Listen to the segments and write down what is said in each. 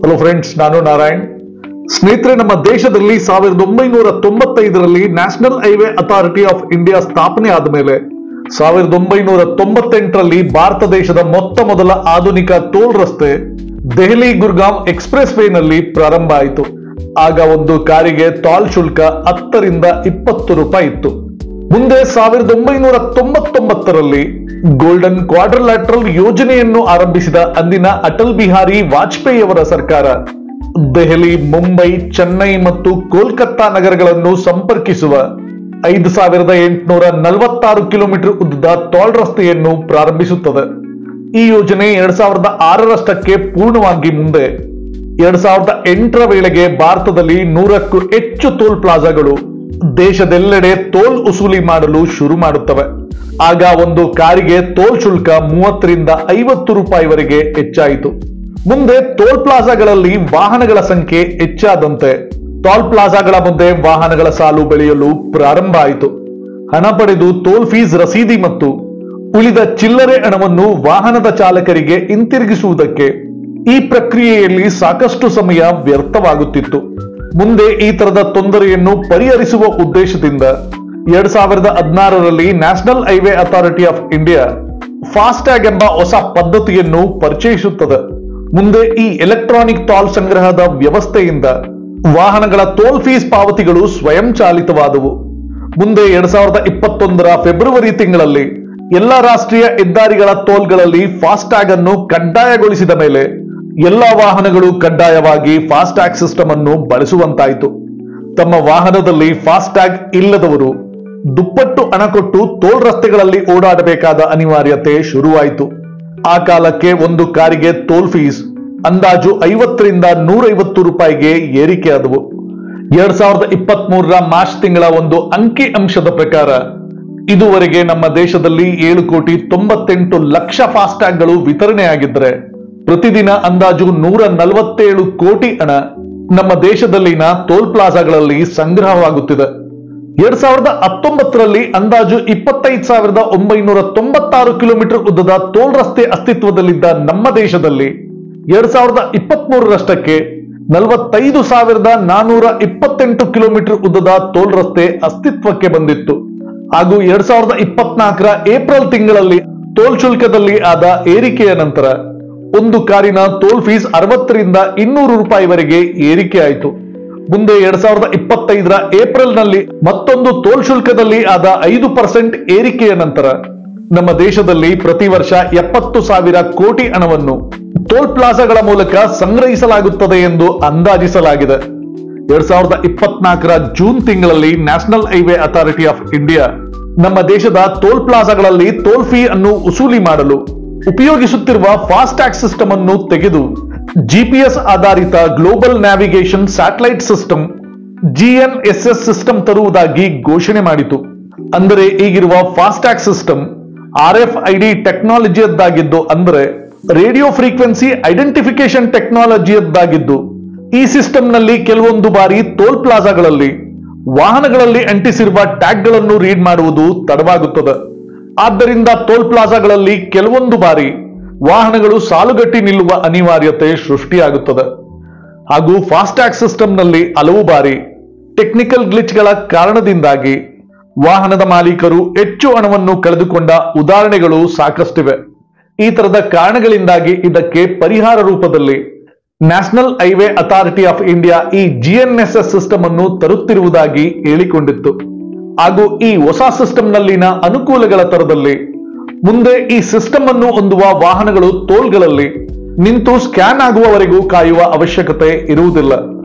Hello friends, ನಾನು ನಾರಾಯಣ್. ಸ್ನೇಹಿತರೆ, ನಮ್ಮ ದೇಶದಲ್ಲಿ 1995ರಲ್ಲಿ National Highway Authority of India ಸ್ಥಾಪನೆ ಆದ ಮೇಲೆ 1998ರಲ್ಲಿ ಭಾರತ ದೇಶದ ಮೊದಲ ಆಧುನಿಕ ಟೋಲ್ ರಸ್ತೆ ದೆಹಲಿ ಗುರ್ಗಾಂವ್ ಎಕ್ಸ್ಪ್ರೆಸ್ ವೇನಲ್ಲಿ ಪ್ರಾರಂಭ ಆಯಿತು. ಆಗ ಒಂದು ಕಾರಿಗೆ ಟೋಲ್ ಶುಲ್ಕ 10 ರಿಂದ 20 ರೂಪಾಯಿ ಇತ್ತು. ಮುಂದೆ 1999ರಲ್ಲಿ ಗೋಲ್ಡನ್ ಕ್ವಾಡ್ರಿಲ್ಯಾಟರಲ್ ಯೋಜನೆಯನ್ನು ಆರಂಭಿಸಿದ ಅಂದಿನ ಅಟಲ್ ಬಿಹಾರಿ ವಾಜಪೇಯಿ ಅವರ ಸರ್ಕಾರ ದೆಹಲಿ, ಮುಂಬೈ, ಚೆನ್ನೈ ಮತ್ತು ಕೋಲ್ಕತ್ತಾ ನಗರಗಳನ್ನು ಸಂಪರ್ಕಿಸುವ 5846 ಕಿಲೋಮೀಟರ್ ಉದ್ದದ ಟೋಲ್ ರಸ್ತೆಯನ್ನು ಪ್ರಾರಂಭಿಸುತ್ತದೆ. ಈ ಯೋಜನೆ 2006ರಷ್ಟಕ್ಕೆ ಪೂರ್ಣವಾಗಿ ಮುಂದೆ 2008ರ ವೇಳೆಗೆ ಭಾರತದಲ್ಲಿ 100ಕ್ಕೂ ಹೆಚ್ಚು ಟೋಲ್ ಪ್ಲಾಜಾಗಳು ದೇಶದೆಲ್ಲೆಡೆ ಟೋಲ್ ವಸೂಲಿ ಮಾಡಲು ಶುರು ಮಾಡುತ್ತವೆ. ಆಗ ಒಂದು ಕಾರಿಗೆ ಟೋಲ್ ಶುಲ್ಕ 30 ರಿಂದ 50 ರೂಪಾಯಿವರೆಗೆ ಹೆಚ್ಚಾಯಿತು. ಮುಂದೆ ಟೋಲ್ ಪ್ಲಾಜಾಗಳಲ್ಲಿ ವಾಹನಗಳ ಸಂಖ್ಯೆ ಹೆಚ್ಚಾದಂತೆ ಟೋಲ್ ಪ್ಲಾಜಾಗಳ ಮುಂದೆ ವಾಹನಗಳ ಸಾಲು ಬೆಳೆಯಲು ಪ್ರಾರಂಭ ಆಯಿತು. ಹಣ ಪಡೆದು ಟೋಲ್ ಫೀಸ್ ರಸೀದಿ ಮತ್ತು ಉಳಿದ ಚಿಲ್ಲರೆ ಹಣವನ್ನು ವಾಹನದ ಚಾಲಕರಿಗೆ ಹಿಂತಿರುಗಿಸುವುದಕ್ಕೆ ಈ ಪ್ರಕ್ರಿಯೆಯಲ್ಲಿ ಸಾಕಷ್ಟು ಸಮಯ ವ್ಯರ್ಥವಾಗುತ್ತಿತ್ತು. ಮುಂದೆ ಈ ತರದ ತೊಂದರೆಯನ್ನು ಪರಿಹರಿಸುವ ಉದ್ದೇಶದಿಂದ 2016ರಲ್ಲಿ National Highway Authority of India FASTag ಎಂಬ ಹೊಸ ಪದ್ಧತಿಯನ್ನು ಪರಿಚಯಿಸುತ್ತದೆ. ಮುಂದೆ ಈ ಎಲೆಕ್ಟ್ರಾನಿಕ್ ಟೋಲ್ ಸಂಗ್ರಹದ ವ್ಯವಸ್ಥೆಯಿಂದ ವಾಹನಗಳ ಟೋಲ್ ಫೀಸ್ ಪಾವತಿಗಳು ಸ್ವಯಂ ಚಾಲಿತವಾದವು. ಮುಂದೆ 2021ರ ಫೆಬ್ರವರಿ ತಿಂಗಳಲ್ಲಿ ಎಲ್ಲ ರಾಷ್ಟ್ರೀಯ ಹೆದ್ದಾರಿಗಳ ಟೋಲ್ಗಳಲ್ಲಿ ಫಾಸ್ಟ್ಯಾಗ್ ಅನ್ನು ಕಡ್ಡಾಯಗೊಳಿಸಿದ ಮೇಲೆ ಎಲ್ಲ ವಾಹನಗಳು ಕಡ್ಡಾಯವಾಗಿ ಫಾಸ್ಟ್ಯಾಗ್ ಸಿಸ್ಟಮ್ ಅನ್ನು ಬಳಸುವಂತಾಯಿತು. ತಮ್ಮ ವಾಹನದಲ್ಲಿ ಫಾಸ್ಟ್ಯಾಗ್ ಇಲ್ಲದವರು ದುಪ್ಪಟ್ಟು ಹಣ ಕೊಟ್ಟು ಟೋಲ್ ರಸ್ತೆಗಳಲ್ಲಿ ಓಡಾಡಬೇಕಾದ ಅನಿವಾರ್ಯತೆ ಶುರುವಾಯಿತು. ಆ ಕಾಲಕ್ಕೆ ಒಂದು ಕಾರಿಗೆ ಟೋಲ್ ಫೀಸ್ ಅಂದಾಜು 50 ರಿಂದ 150 ರೂಪಾಯಿಗೆ ಏರಿಕೆಯಾದವು. 2023ರ ಮಾರ್ಚ್ ತಿಂಗಳ ಒಂದು ಅಂಕಿ ಅಂಶದ ಪ್ರಕಾರ ಇದುವರೆಗೆ ನಮ್ಮ ದೇಶದಲ್ಲಿ 7,98,00,000 ಫಾಸ್ಟ್ಯಾಗ್ಗಳು ವಿತರಣೆಯಾಗಿದ್ದರೆ ಪ್ರತಿದಿನ ಅಂದಾಜು 147 ಕೋಟಿ ಹಣ ನಮ್ಮ ದೇಶದಲ್ಲಿನ ಟೋಲ್ ಪ್ಲಾಜಾಗಳಲ್ಲಿ ಸಂಗ್ರಹವಾಗುತ್ತಿದೆ. 2019ರಲ್ಲಿ ಅಂದಾಜು 25,996 ಕಿಲೋಮೀಟರ್ ಉದ್ದದ ಟೋಲ್ ರಸ್ತೆ ಅಸ್ತಿತ್ವದಲ್ಲಿದ್ದ ನಮ್ಮ ದೇಶದಲ್ಲಿ 2023ರಷ್ಟಕ್ಕೆ 45,428 ಕಿಲೋಮೀಟರ್ ಉದ್ದದ ಟೋಲ್ ರಸ್ತೆ ಅಸ್ತಿತ್ವಕ್ಕೆ ಬಂದಿತ್ತು. ಹಾಗೂ 2024ರ ಏಪ್ರಿಲ್ ತಿಂಗಳಲ್ಲಿ ಟೋಲ್ ಶುಲ್ಕದಲ್ಲಿ ಆದ ಏರಿಕೆಯ ನಂತರ ಒಂದು ಕಾರಿನ ಟೋಲ್ ಫೀಸ್ 60 ರಿಂದ 200 ರೂಪಾಯಿವರೆಗೆ ಏರಿಕೆಯಾಯಿತು. ಮುಂದೆ 2025ರ ಏಪ್ರಿಲ್ನಲ್ಲಿ ಮತ್ತೊಂದು ಟೋಲ್ ಶುಲ್ಕದಲ್ಲಿ ಆದ 5% ಏರಿಕೆಯ ನಂತರ ನಮ್ಮ ದೇಶದಲ್ಲಿ ಪ್ರತಿ ವರ್ಷ 70,000 ಕೋಟಿ ಹಣವನ್ನು ಟೋಲ್ ಪ್ಲಾಜಾಗಳ ಮೂಲಕ ಸಂಗ್ರಹಿಸಲಾಗುತ್ತದೆ ಎಂದು ಅಂದಾಜಿಸಲಾಗಿದೆ. 2024ರ ಜೂನ್ ತಿಂಗಳಲ್ಲಿ national Highway Authority of India ನಮ್ಮ ದೇಶದ ಟೋಲ್ ಪ್ಲಾಜಾಗಳಲ್ಲಿ ಟೋಲ್ ಫೀ ಅನ್ನು ವಸೂಲಿ ಮಾಡಲು ಉಪಯೋಗಿಸುತ್ತಿರುವ ಫಾಸ್ಟ್ಯಾಗ್ ಸಿಸ್ಟಮ್ ಅನ್ನು ತೆಗೆದು GPS ಆಧಾರಿತ global navigation satellite system GNSS system ತರುವುದಾಗಿ ಘೋಷಣೆ ಮಾಡಿತು. ಅಂದರೆ ಈಗಿರುವ ಫಾಸ್ಟ್ಯಾಗ್ ಸಿಸ್ಟಮ್ RFID ಟೆಕ್ನಾಲಜಿಯದ್ದಾಗಿದ್ದು, ಅಂದರೆ ರೇಡಿಯೋ ಫ್ರೀಕ್ವೆನ್ಸಿ ಐಡೆಂಟಿಫಿಕೇಶನ್ ಟೆಕ್ನಾಲಜಿಯದ್ದಾಗಿದ್ದು, ಈ ಸಿಸ್ಟಮ್ ನಲ್ಲಿ ಕೆಲವೊಂದು ಬಾರಿ ಟೋಲ್ ಪ್ಲಾಜಾಗಳಲ್ಲಿ ವಾಹನಗಳಲ್ಲಿ ಅಂಟಿಸಿರುವ ಟ್ಯಾಗ್ಗಳನ್ನು ರೀಡ್ ಮಾಡುವುದು ತಡವಾಗುತ್ತದೆ. ಆದ್ದರಿಂದ ಟೋಲ್ ಪ್ಲಾಜಾಗಳಲ್ಲಿ ಕೆಲವೊಂದು ಬಾರಿ ವಾಹನಗಳು ಸಾಲುಗಟ್ಟಿ ನಿಲ್ಲುವ ಅನಿವಾರ್ಯತೆ ಸೃಷ್ಟಿಯಾಗುತ್ತದೆ. ಹಾಗೂ ಫಾಸ್ಟ್ಯಾಗ್ ಸಿಸ್ಟಮ್ ನಲ್ಲಿ ಹಲವು ಬಾರಿ ಟೆಕ್ನಿಕಲ್ ಗ್ಲಿಚ್ಗಳ ಕಾರಣದಿಂದಾಗಿ ವಾಹನದ ಮಾಲೀಕರು ಹೆಚ್ಚು ಹಣವನ್ನು ಕಳೆದುಕೊಂಡ ಉದಾಹರಣೆಗಳು ಸಾಕಷ್ಟಿವೆ. ಈ ತರದ ಕಾರಣಗಳಿಂದಾಗಿ ಇದಕ್ಕೆ ಪರಿಹಾರ ರೂಪದಲ್ಲಿ national Highway Authority of India ಈ GNSS ಸಿಸ್ಟಮ್ ಅನ್ನು ತರುತ್ತಿರುವುದಾಗಿ ಹೇಳಿಕೊಂಡಿತ್ತು. ಹಾಗೂ ಈ ಹೊಸ ಸಿಸ್ಟಮ್ ನಲ್ಲಿನ ಅನುಕೂಲಗಳ ತರದಲ್ಲಿ ಮುಂದೆ ಈ ಸಿಸ್ಟಮ್ ಅನ್ನು ಹೊಂದುವ ವಾಹನಗಳು ಟೋಲ್ಗಳಲ್ಲಿ ನಿಂತು ಸ್ಕ್ಯಾನ್ ಆಗುವವರೆಗೂ ಕಾಯುವ ಅವಶ್ಯಕತೆ ಇರುವುದಿಲ್ಲ.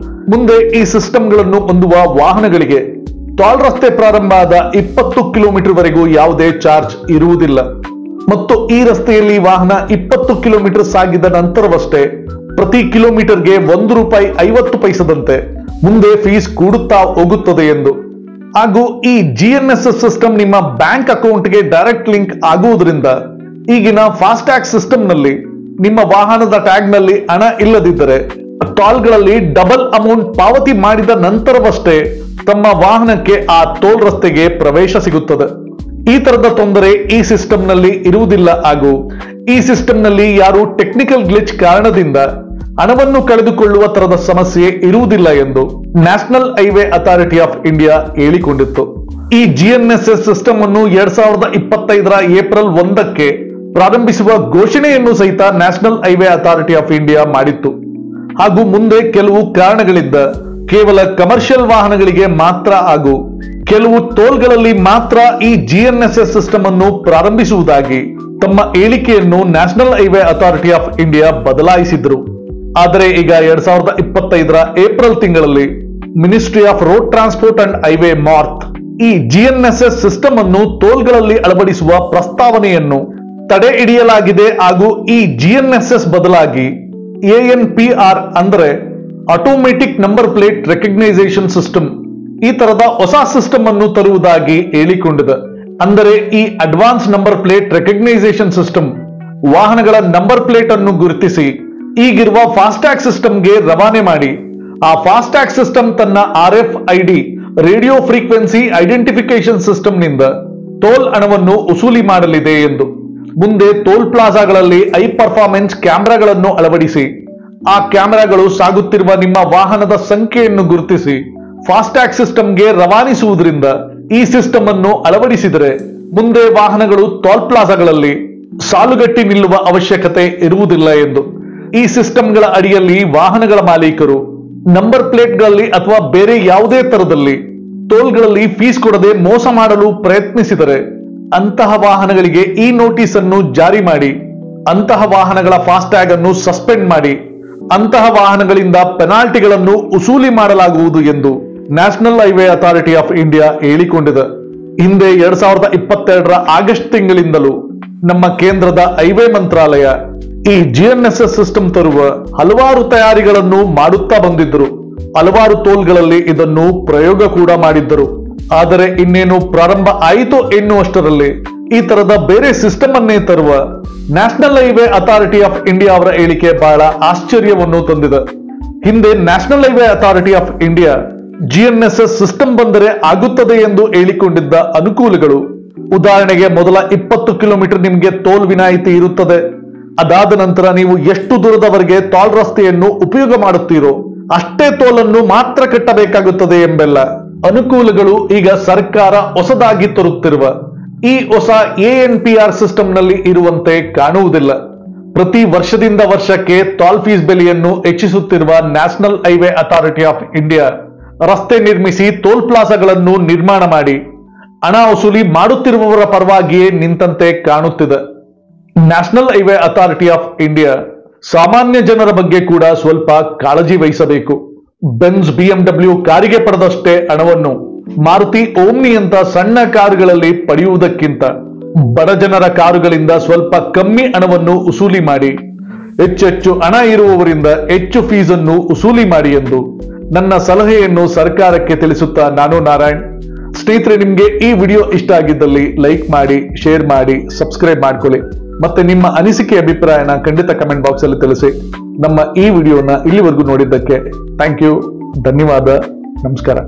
ಮುಂದೆ ಈ ಸಿಸ್ಟಮ್ಗಳನ್ನು ಹೊಂದುವ ವಾಹನಗಳಿಗೆ ಟೋಲ್ ರಸ್ತೆ ಪ್ರಾರಂಭ ಆದ 20 ಕಿಲೋಮೀಟರ್ ವರೆಗೂ ಯಾವುದೇ ಚಾರ್ಜ್ ಇರುವುದಿಲ್ಲ. ಮತ್ತು ಈ ರಸ್ತೆಯಲ್ಲಿ ವಾಹನ 20 ಕಿಲೋಮೀಟರ್ ಸಾಗಿದ ನಂತರವಷ್ಟೇ ಪ್ರತಿ ಕಿಲೋಮೀಟರ್ಗೆ 1 ರೂಪಾಯಿ 50 ಪೈಸದಂತೆ ಮುಂದೆ ಫೀಸ್ ಕೂಡುತ್ತಾ ಹೋಗುತ್ತದೆ ಎಂದು. ಹಾಗೂ ಈ GNSS ಸಿಸ್ಟಮ್ ನಿಮ್ಮ ಬ್ಯಾಂಕ್ ಅಕೌಂಟ್ಗೆ ಡೈರೆಕ್ಟ್ ಲಿಂಕ್ ಆಗುವುದರಿಂದ ಈಗಿನ ಫಾಸ್ಟ್ಯಾಗ್ ಸಿಸ್ಟಮ್ ನಲ್ಲಿ ನಿಮ್ಮ ವಾಹನದ ಟ್ಯಾಗ್ ನಲ್ಲಿ ಹಣ ಇಲ್ಲದಿದ್ದರೆ ಟೋಲ್ಗಳಲ್ಲಿ ಡಬಲ್ ಅಮೌಂಟ್ ಪಾವತಿ ಮಾಡಿದ ನಂತರವಷ್ಟೇ ತಮ್ಮ ವಾಹನಕ್ಕೆ ಆ ಟೋಲ್ ರಸ್ತೆಗೆ ಪ್ರವೇಶ ಸಿಗುತ್ತದೆ. ಈ ತರದ ತೊಂದರೆ ಈ ಸಿಸ್ಟಮ್ ನಲ್ಲಿ ಇರುವುದಿಲ್ಲ. ಹಾಗೂ ಈ ಸಿಸ್ಟಮ್ ನಲ್ಲಿ ಯಾರು ಟೆಕ್ನಿಕಲ್ ಗ್ಲಿಚ್ ಕಾರಣದಿಂದ ಹಣವನ್ನು ಕಳೆದುಕೊಳ್ಳುವ ತರದ ಸಮಸ್ಯೆ ಇರುವುದಿಲ್ಲ ಎಂದು National Highway Authority of India ಹೇಳಿಕೊಂಡಿತ್ತು. ಈ GNSS ಸಿಸ್ಟಮ್ ಅನ್ನು 2025 ಏಪ್ರಿಲ್ 1ಕ್ಕೆ ಪ್ರಾರಂಭಿಸುವ ಘೋಷಣೆಯನ್ನು ಸಹಿತ national Highway Authority of India ಮಾಡಿತ್ತು. ಹಾಗೂ ಮುಂದೆ ಕೆಲವು ಕಾರಣಗಳಿಂದ ಕೇವಲ ಕಮರ್ಷಿಯಲ್ ವಾಹನಗಳಿಗೆ ಮಾತ್ರ ಹಾಗೂ ಕೆಲವು ಟೋಲ್ಗಳಲ್ಲಿ ಮಾತ್ರ ಈ GNSS ಸಿಸ್ಟಮ್ ಅನ್ನು ಪ್ರಾರಂಭಿಸುವುದಾಗಿ ತಮ್ಮ ಹೇಳಿಕೆಯನ್ನು National Highway Authority of India ಬದಲಾಯಿಸಿದ್ರು. ಆದರೆ ಈಗ 2025 ಏಪ್ರಿಲ್ ತಿಂಗಳಲ್ಲಿ Ministry of Road Transport and Highway ಮಾರ್ತ್ ಈ GNSS ಸಿಸ್ಟಮ್ ಅನ್ನು ಟೋಲ್ಗಳಲ್ಲಿ ಅಳವಡಿಸುವ ಪ್ರಸ್ತಾವನೆಯನ್ನು ತಡೆ ಹಿಡಿಯಲಾಗಿದೆ. ಹಾಗೂ ಈ GNSS ಬದಲಾಗಿ ANPR ಅಂದ್ರೆ automatic number plate recognisation system ಈ ತರದ ಹೊಸ ಸಿಸ್ಟಮ್ ಅನ್ನು ತರುವುದಾಗಿ ಹೇಳಿಕೊಂಡಿದೆ. ಅಂದರೆ ಈ advance number plate recognisation system ವಾಹನಗಳ ನಂಬರ್ ಪ್ಲೇಟ್ ಅನ್ನು ಗುರುತಿಸಿ ಈಗಿರುವ ಫಾಸ್ಟ್ಯಾಗ್ ಸಿಸ್ಟಮ್ಗೆ ರವಾನೆ ಮಾಡಿ ಆ ಫಾಸ್ಟ್ಯಾಗ್ ಸಿಸ್ಟಮ್ ತನ್ನ RFID radio frequency identification system ನಿಂದ ಟೋಲ್ ಹಣವನ್ನು ವಸೂಲಿ ಮಾಡಲಿದೆ ಎಂದು. ಮುಂದೆ ಟೋಲ್ ಪ್ಲಾಜಾಗಳಲ್ಲಿ ಹೈ ಪರ್ಫಾರ್ಮೆನ್ಸ್ ಕ್ಯಾಮೆರಾಗಳನ್ನು ಅಳವಡಿಸಿ ಆ ಕ್ಯಾಮೆರಾಗಳು ಸಾಗುತ್ತಿರುವ ನಿಮ್ಮ ವಾಹನದ ಸಂಖ್ಯೆಯನ್ನು ಗುರುತಿಸಿ ಫಾಸ್ಟ್ಯಾಗ್ ಸಿಸ್ಟಮ್ಗೆ ರವಾನಿಸುವುದರಿಂದ ಈ ಸಿಸ್ಟಮ್ ಅನ್ನು ಅಳವಡಿಸಿದರೆ ಮುಂದೆ ವಾಹನಗಳು ಟೋಲ್ ಪ್ಲಾಜಾಗಳಲ್ಲಿ ಸಾಲುಗಟ್ಟಿ ನಿಲ್ಲುವ ಅವಶ್ಯಕತೆ ಇರುವುದಿಲ್ಲ ಎಂದು. ಈ ಸಿಸ್ಟಮ್ಗಳ ಅಡಿಯಲ್ಲಿ ವಾಹನಗಳ ಮಾಲೀಕರು ನಂಬರ್ ಪ್ಲೇಟ್ಗಳಲ್ಲಿ ಅಥವಾ ಬೇರೆ ಯಾವುದೇ ತರದಲ್ಲಿ ಟೋಲ್ಗಳಲ್ಲಿ ಫೀಸ್ ಕೊಡದೆ ಮೋಸ ಮಾಡಲು ಪ್ರಯತ್ನಿಸಿದರೆ ಅಂತಹ ವಾಹನಗಳಿಗೆ ಈ ನೋಟಿಸ್ ಅನ್ನು ಜಾರಿ ಮಾಡಿ ಅಂತಹ ವಾಹನಗಳ ಫಾಸ್ಟ್ಯಾಗ್ ಅನ್ನು ಸಸ್ಪೆಂಡ್ ಮಾಡಿ ಅಂತಹ ವಾಹನಗಳಿಂದ ಪೆನಾಲ್ಟಿಗಳನ್ನು ವಸೂಲಿ ಮಾಡಲಾಗುವುದು ಎಂದು National Highway Authority of India ಹೇಳಿಕೊಂಡಿದೆ. ಹಿಂದೆ 2022 ಆಗಸ್ಟ್ ತಿಂಗಳಿಂದಲೂ ನಮ್ಮ ಕೇಂದ್ರದ ಹೈವೇ ಮಂತ್ರಾಲಯ ಈ GNSS ಸಿಸ್ಟಮ್ ತರುವ ಹಲವಾರು ತಯಾರಿಗಳನ್ನು ಮಾಡುತ್ತಾ ಬಂದಿದ್ದರು. ಹಲವಾರು ಟೋಲ್ಗಳಲ್ಲಿ ಇದನ್ನು ಪ್ರಯೋಗ ಕೂಡ ಮಾಡಿದ್ದರು. ಆದರೆ ಇನ್ನೇನು ಪ್ರಾರಂಭ ಆಯಿತು ಎನ್ನುವಷ್ಟರಲ್ಲಿ ಈ ತರದ ಬೇರೆ ಸಿಸ್ಟಮ್ ಅನ್ನೇ ತರುವ national Highway Authority of India ಅವರ ಹೇಳಿಕೆ ಬಹಳ ಆಶ್ಚರ್ಯವನ್ನು ತಂದಿದೆ. ಹಿಂದೆ national Highway Authority of India GNSS system ಬಂದರೆ ಆಗುತ್ತದೆ ಎಂದು ಹೇಳಿಕೊಂಡಿದ್ದ ಅನುಕೂಲಗಳು, ಉದಾಹರಣೆಗೆ ಮೊದಲ 20 ಕಿಲೋಮೀಟರ್ ನಿಮಗೆ ಟೋಲ್ ವಿನಾಯಿತಿ ಇರುತ್ತದೆ. ಅದಾದ ನಂತರ ನೀವು ಎಷ್ಟು ದೂರದವರೆಗೆ ಟೋಲ್ ರಸ್ತೆಯನ್ನು ಉಪಯೋಗ ಮಾಡುತ್ತೀರೋ ಅಷ್ಟೇ ಟೋಲ್ ಅನ್ನು ಮಾತ್ರ ಕಟ್ಟಬೇಕಾಗುತ್ತದೆ ಎಂಬೆಲ್ಲ ಅನುಕೂಲಗಳು ಈಗ ಸರ್ಕಾರ ಹೊಸದಾಗಿ ತರುತ್ತಿರುವ ಈ ಹೊಸ ANPR ಸಿಸ್ಟಮ್ ನಲ್ಲಿ ಇರುವಂತೆ ಕಾಣುವುದಿಲ್ಲ. ಪ್ರತಿ ವರ್ಷದಿಂದ ವರ್ಷಕ್ಕೆ ಟೋಲ್ ಫೀಸ್ ಬೆಲೆಯನ್ನು ಹೆಚ್ಚಿಸುತ್ತಿರುವ National Highway Authority of India ರಸ್ತೆ ನಿರ್ಮಿಸಿ ಟೋಲ್ ಪ್ಲಾಜಾಗಳನ್ನು ನಿರ್ಮಾಣ ಮಾಡಿ ಹಣ ವಸೂಲಿ ಮಾಡುತ್ತಿರುವವರ ಪರವಾಗಿಯೇ ನಿಂತಂತೆ ಕಾಣುತ್ತಿದೆ. National Highway Authority of India ಸಾಮಾನ್ಯ ಜನರ ಬಗ್ಗೆ ಕೂಡ ಸ್ವಲ್ಪ ಕಾಳಜಿ ವಹಿಸಬೇಕು. ಬೆನ್ಸ್ BMW ಕಾರಿಗೆ ಪಡೆದಷ್ಟೇ ಹಣವನ್ನು ಮಾರುತಿ ಓಮ್ನಿಯಂತ ಸಣ್ಣ ಕಾರುಗಳಲ್ಲಿ ಪಡೆಯುವುದಕ್ಕಿಂತ ಬಡ ಜನರ ಕಾರುಗಳಿಂದ ಸ್ವಲ್ಪ ಕಮ್ಮಿ ಹಣವನ್ನು ವಸೂಲಿ ಮಾಡಿ ಹೆಚ್ಚೆಚ್ಚು ಹಣ ಇರುವವರಿಂದ ಹೆಚ್ಚು ಫೀಸ್ ಅನ್ನು ವಸೂಲಿ ಮಾಡಿ ಎಂದು ನನ್ನ ಸಲಹೆಯನ್ನು ಸರ್ಕಾರಕ್ಕೆ ತಿಳಿಸುತ್ತಾ ನಾನು ನಾರಾಯಣ್. ಸ್ನೇಹಿತರೆ, ನಿಮ್ಗೆ ಈ ವಿಡಿಯೋ ಇಷ್ಟ ಆಗಿದ್ದಲ್ಲಿ ಲೈಕ್ ಮಾಡಿ, ಶೇರ್ ಮಾಡಿ, ಸಬ್ಸ್ಕ್ರೈಬ್ ಮಾಡ್ಕೊಳ್ಳಿ. ಮತ್ತೆ ನಿಮ್ಮ ಅನಿಸಿಕೆ ಅಭಿಪ್ರಾಯನ ಖಂಡಿತ ಕಮೆಂಟ್ ಬಾಕ್ಸ್ ಅಲ್ಲಿ ತಿಳಿಸಿ. ನಮ್ಮ ಈ ವಿಡಿಯೋನ ಇಲ್ಲಿವರೆಗೂ ನೋಡಿದ್ದಕ್ಕೆ ಥ್ಯಾಂಕ್ ಯು, ಧನ್ಯವಾದ, ನಮಸ್ಕಾರ.